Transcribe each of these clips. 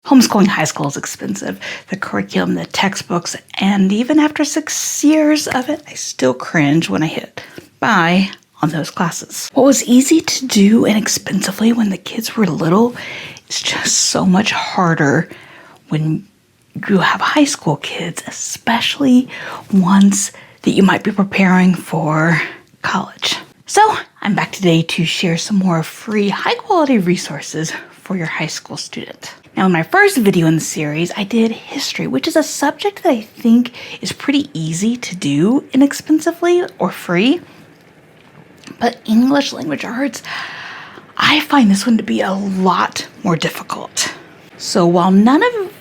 Homeschooling high school is expensive. The curriculum, the textbooks, and even after 6 years of it, I still cringe when I hit buy on those classes. What was easy to do inexpensively when the kids were little is just so much harder when you have high school kids, especially ones that you might be preparing for college. So I'm back today to share some more free, high-quality resources for your high school student. Now, in my first video in the series, I did history, which is a subject that I think is pretty easy to do inexpensively or free. But English language arts, I find this one to be a lot more difficult. So while none of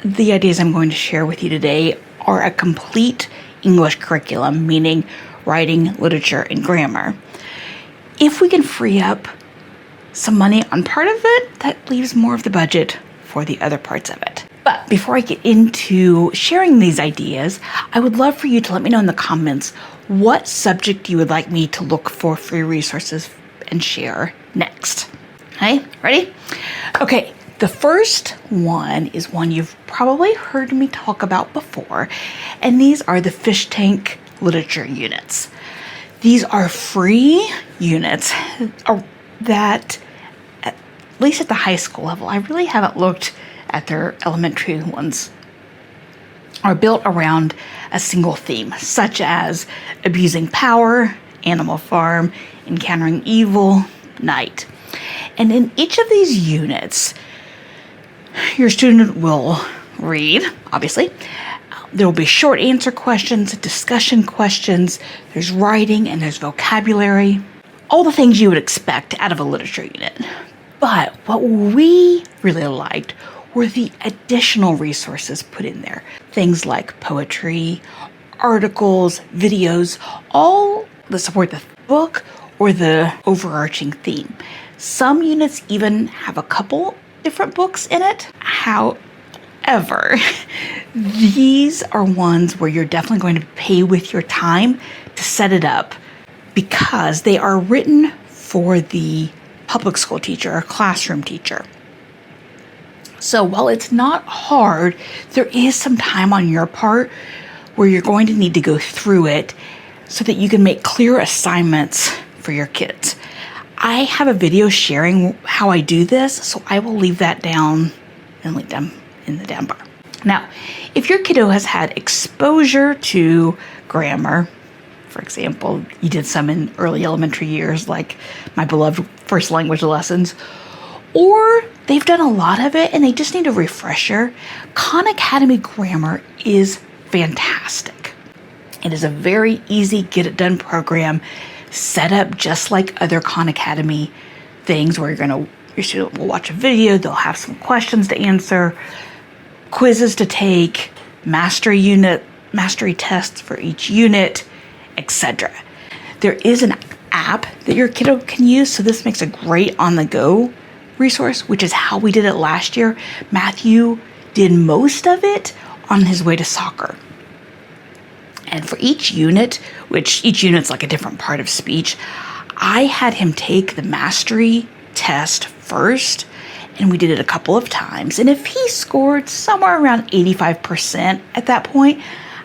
the ideas I'm going to share with you today are a complete English curriculum, meaning writing, literature, and grammar, if we can free up some money on part of it, that leaves more of the budget for the other parts of it. But before I get into sharing these ideas, I would love for you to let me know in the comments what subject you would like me to look for free resources and share next. Okay, ready? Okay, the first one is one you've probably heard me talk about before, and these are the Fishtank Literature units. These are free units that, at least at the high school level, I really haven't looked at their elementary ones, are built around a single theme, such as abusing power, Animal Farm, encountering evil, night. And in each of these units, your student will read, obviously. There will be short answer questions, discussion questions, there's writing, and there's vocabulary. All the things you would expect out of a literature unit. But what we really liked were the additional resources put in there. Things like poetry, articles, videos, all that support the book or the overarching theme. Some units even have a couple different books in it. However, these are ones where you're definitely going to pay with your time to set it up because they are written for the public school teacher or classroom teacher. So while it's not hard, there is some time on your part where you're going to need to go through it so that you can make clear assignments for your kids. I have a video sharing how I do this, so I will leave that down and link them in the down bar. Now, if your kiddo has had exposure to grammar, for example, you did some in early elementary years, like my beloved first language lessons, or they've done a lot of it and they just need a refresher, Khan Academy Grammar is fantastic. It is a very easy get-it-done program set up just like other Khan Academy things where your student will watch a video, they'll have some questions to answer, quizzes to take, mastery tests for each unit, etc. There is an app that your kiddo can use, so this makes a great on-the-go resource, which is how we did it last year. Matthew did most of it on his way to soccer. And for each unit, which each unit's like a different part of speech, I had him take the mastery test first, and we did it a couple of times. And if he scored somewhere around 85% at that point,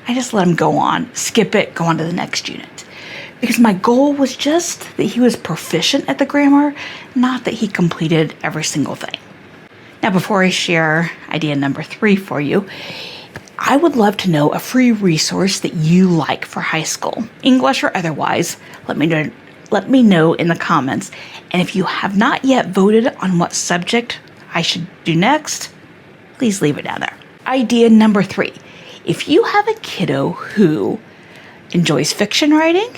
I just let him go on, skip it, go on to the next unit. Because my goal was just that he was proficient at the grammar, not that he completed every single thing. Now, before I share idea number 3 for you, I would love to know a free resource that you like for high school, English or otherwise. Let me know in the comments. And if you have not yet voted on what subject I should do next, please leave it down there. Idea number 3. If you have a kiddo who enjoys fiction writing,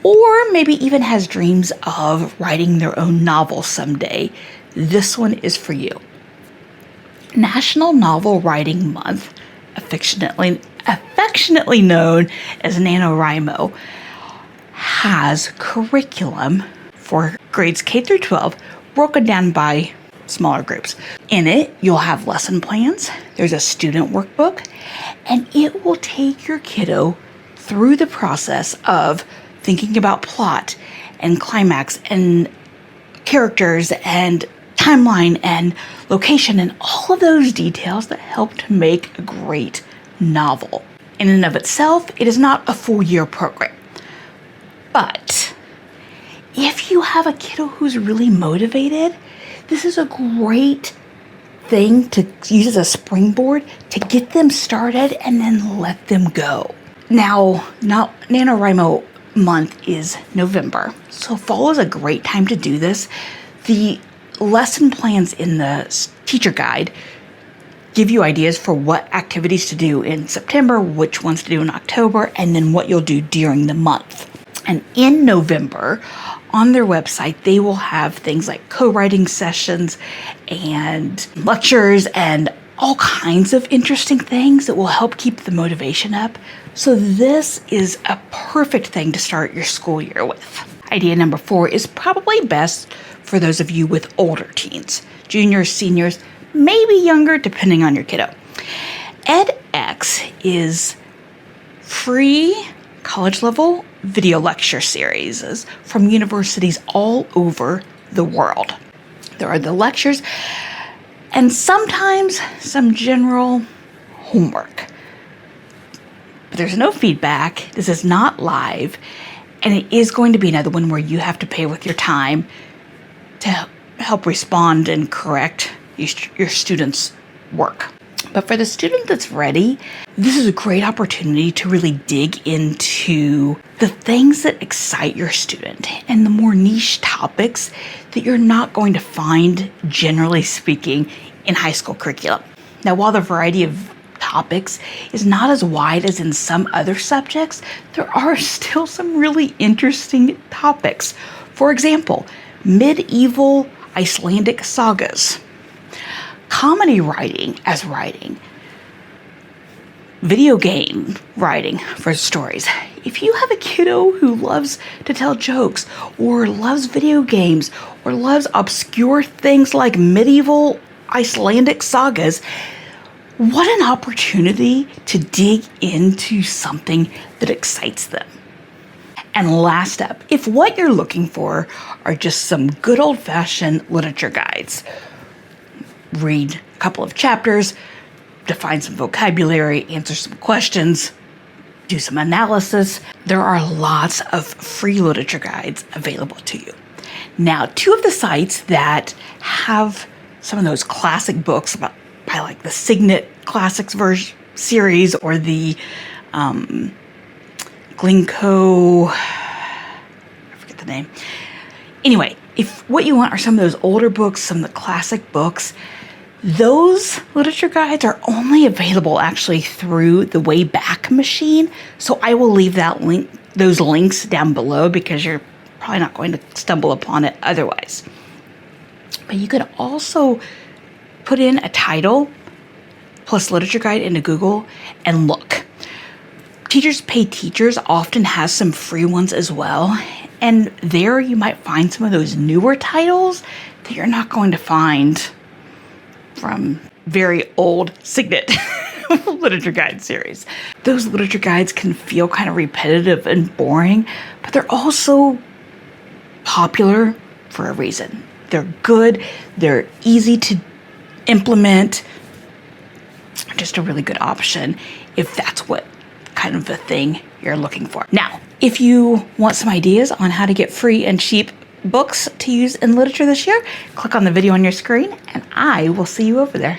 or maybe even has dreams of writing their own novel someday, this one is for you. National Novel Writing Month, affectionately known as NaNoWriMo, has curriculum for grades K through 12 broken down by smaller groups. In it, you'll have lesson plans, there's a student workbook, and it will take your kiddo through the process of thinking about plot and climax and characters and timeline and location and all of those details that help to make a great novel. In and of itself, it is not a full year program. But if you have a kiddo who's really motivated, this is a great thing to use as a springboard to get them started and then let them go. Now NaNoWriMo month is November, so fall is a great time to do this. The lesson plans in the teacher guide give you ideas for what activities to do in September, which ones to do in October, and then what you'll do during the month. And in November, on their website, they will have things like co-writing sessions and lectures and all kinds of interesting things that will help keep the motivation up. So this is a perfect thing to start your school year with. Idea number 4 is probably best for those of you with older teens, juniors, seniors, maybe younger, depending on your kiddo. edX is free college-level video lecture series from universities all over the world. There are the lectures and sometimes some general homework. But there's no feedback. This is not live. And it is going to be another one where you have to pay with your time to help respond and correct your students' work. But for the student that's ready, this is a great opportunity to really dig into the things that excite your student and the more niche topics that you're not going to find, generally speaking, in high school curriculum. Now, while the variety of topics is not as wide as in some other subjects, there are still some really interesting topics. For example, medieval Icelandic sagas, comedy writing as writing, video game writing for stories. If you have a kiddo who loves to tell jokes or loves video games or loves obscure things like medieval Icelandic sagas, what an opportunity to dig into something that excites them. And last up, if what you're looking for are just some good old-fashioned literature guides, read a couple of chapters, define some vocabulary, answer some questions, do some analysis, there are lots of free literature guides available to you. Now, 2 of the sites that have some of those classic books by like the Signet Classics series or the Glencoe, I forget the name. Anyway, if what you want are some of those older books, some of the classic books, those literature guides are only available actually through the Wayback Machine. So I will leave those links down below because you're probably not going to stumble upon it otherwise. But you could also put in a title plus literature guide into Google and look. Teachers Pay Teachers often has some free ones as well. And there you might find some of those newer titles that you're not going to find from very old Signet literature guide series. Those literature guides can feel kind of repetitive and boring, but they're also popular for a reason. They're good, they're easy to implement, just a really good option if that's what kind of a thing you're looking for. Now, if you want some ideas on how to get free and cheap books to use in literature this year, click on the video on your screen and I will see you over there.